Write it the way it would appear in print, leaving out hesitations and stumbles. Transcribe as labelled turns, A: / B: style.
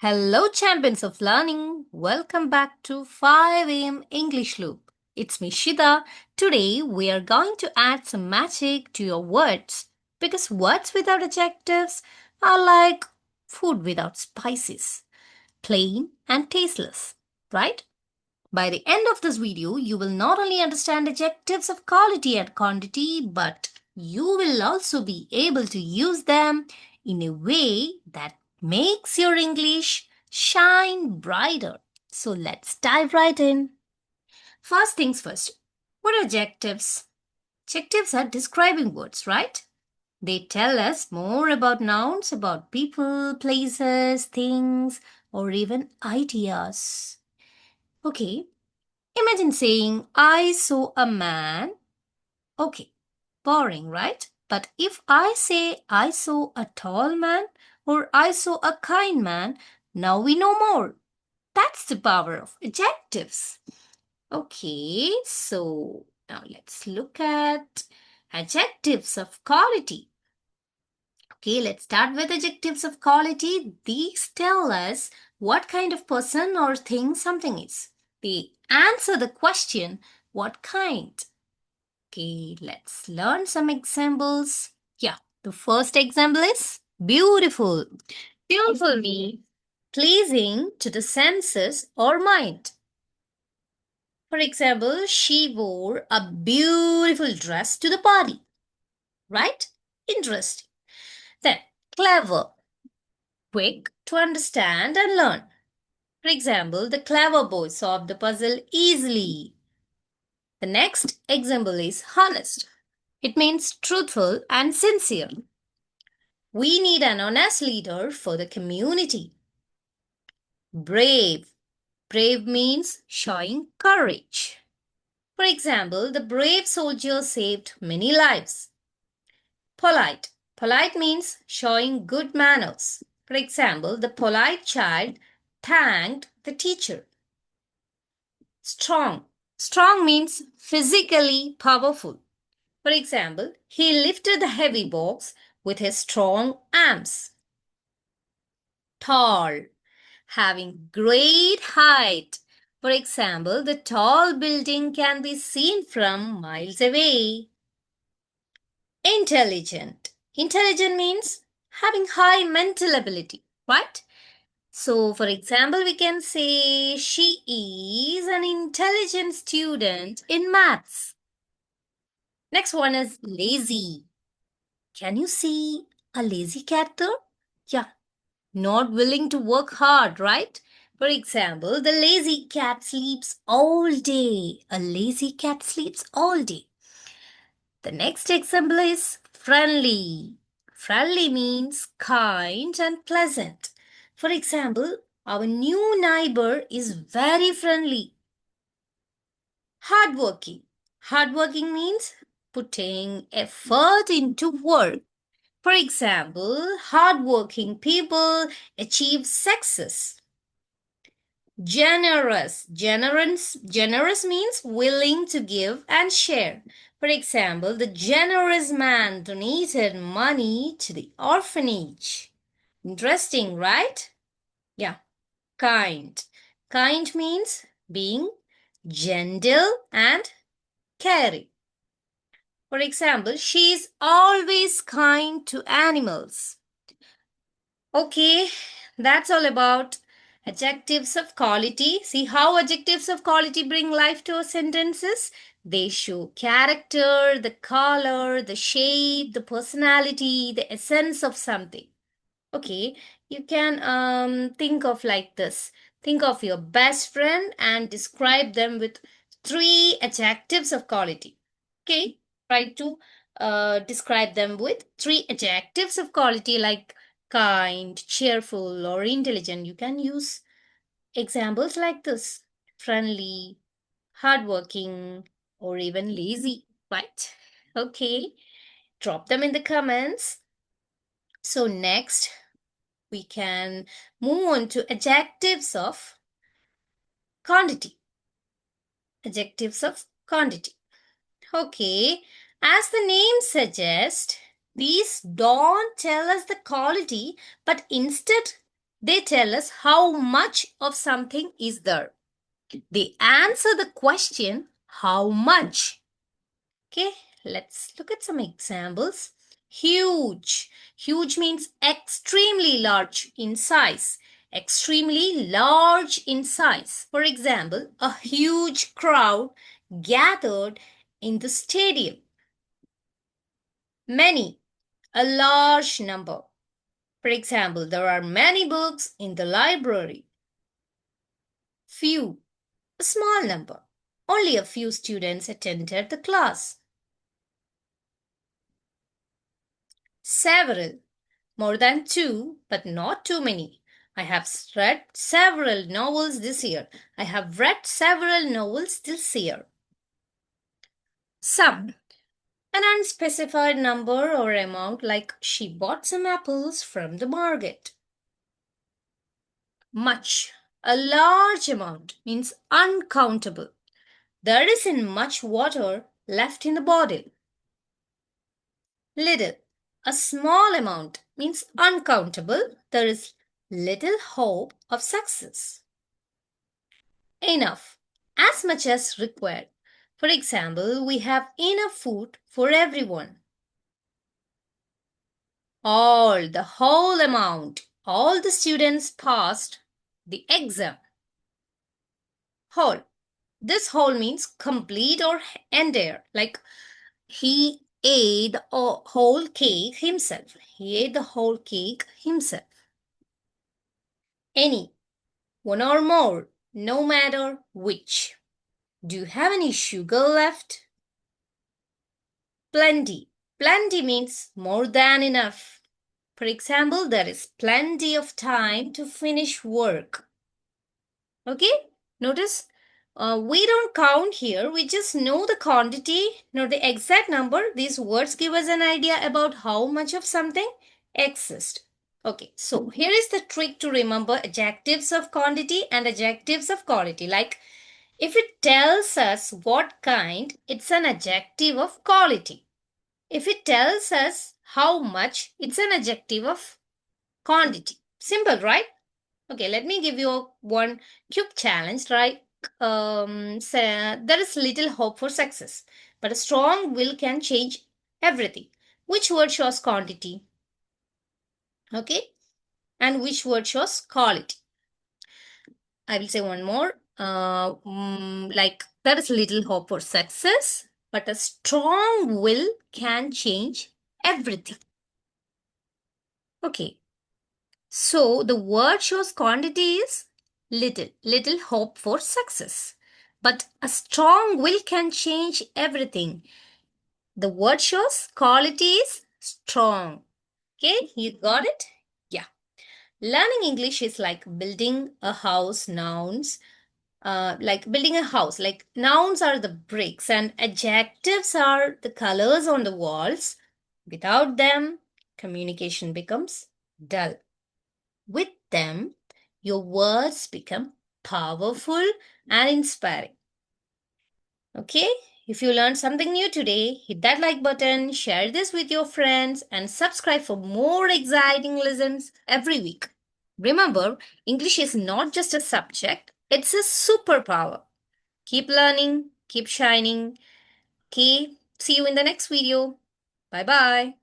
A: Hello, champions of learning. Welcome back to 5 a.m. English Loop. It's me, Shida. Today, we are going to add some magic to your words because words without adjectives are like food without spices, plain and tasteless, right? By the end of this video, you will not only understand adjectives of quality and quantity, but you will also be able to use them in a way that makes your English shine brighter. So let's dive right in. First things first, what are adjectives? Adjectives are describing words, right? They tell us more about nouns, about people, places, things, or even ideas. Okay, imagine saying, I saw a man. Okay, boring, right? But if I say, I saw a tall man or I saw a kind man, now we know more. That's the power of adjectives. Okay, so now let's look at adjectives of quality. Okay, let's start with adjectives of quality. These tell us what kind of person or thing something is. They answer the question, what kind? Okay, let's learn some examples. Yeah, the first example is beautiful. Beautiful means pleasing to the senses or mind. For example, she wore a beautiful dress to the party. Right? Interesting. Then, clever. Quick to understand and learn. For example, the clever boy solved the puzzle easily. The next example is honest. It means truthful and sincere. We need an honest leader for the community. Brave. Brave means showing courage. For example, the brave soldier saved many lives. Polite. Polite means showing good manners. For example, the polite child thanked the teacher. Strong. Strong means physically powerful. For example, he lifted the heavy box with his strong arms. Tall. Having great height. For example, the tall building can be seen from miles away. Intelligent. Intelligent means having high mental ability, right? So, for example, we can say she is an intelligent student in maths. Next one is lazy. Can you see a lazy cat there? Yeah, not willing to work hard, right? For example, the lazy cat sleeps all day. A lazy cat sleeps all day. The next example is friendly. Friendly means kind and pleasant. For example, our new neighbor is very friendly. Hardworking. Hardworking means putting effort into work. For example, hardworking people achieve success. Generous. Generous means willing to give and share. For example, the generous man donated money to the orphanage. Interesting, right? Yeah. Kind. Kind means being gentle and caring. For example, she is always kind to animals. Okay, that's all about adjectives of quality. See how adjectives of quality bring life to our sentences? They show character, the color, the shape, the personality, the essence of something. Okay, you can think of like this. Think of your best friend and describe them with 3 adjectives of quality. Okay, try to describe them with 3 adjectives of quality like kind, cheerful, or intelligent. You can use examples like this: friendly, hardworking, or even lazy, right? Okay, drop them in the comments. So, next, we can move on to adjectives of quantity. Adjectives of quantity. Okay, as the name suggests, these don't tell us the quality, but instead They tell us how much of something is there. They answer the question, how much? Okay, let's look at some examples. Huge. Huge means extremely large in size. Extremely large in size. For example, a huge crowd gathered in the stadium. Many. A large number. For example, there are many books in the library. Few. A small number. Only a few students attended the class. Several. More than two, but not too many. I have read several novels this year. I have read several novels this year. Some. An unspecified number or amount, like she bought some apples from the market. Much. A large amount means uncountable. There isn't much water left in the bottle. Little. A small amount means uncountable. There is little hope of success. Enough. As much as required. For example, we have enough food for everyone. All, the whole amount. All the students passed the exam. Whole. This whole means complete or entire. Like he ate the whole cake himself. He ate the whole cake himself. Any. One or more. No matter which. Do you have any sugar left? Plenty. Plenty means more than enough. For example, there is plenty of time to finish work. Okay? Notice we don't count here. We just know the quantity, not the exact number. These words give us an idea about how much of something exists. Okay, so here is the trick to remember adjectives of quantity and adjectives of quality. Like if it tells us what kind, it's an adjective of quality. If it tells us how much, it's an adjective of quantity. Simple, right? Okay, let me give you one quick challenge, right? There is little hope for success, but a strong will can change everything. Which word shows quantity? Okay, and which word shows quality? I will say one more. Like there is little hope for success, but a strong will can change everything. Okay, so the word shows quantity is little, little hope for success. But a strong will can change everything. The word shows quality is strong. Okay, you got it? Yeah. Learning English is like building a house, nouns. Like building a house, like nouns are the bricks and adjectives are the colors on the walls. Without them, communication becomes dull. With them, your words become powerful and inspiring. Okay? If you learned something new today, hit that like button, share this with your friends, and subscribe for more exciting lessons every week. Remember, English is not just a subject, it's a superpower. Keep learning, keep shining. Okay, see you in the next video. Bye bye.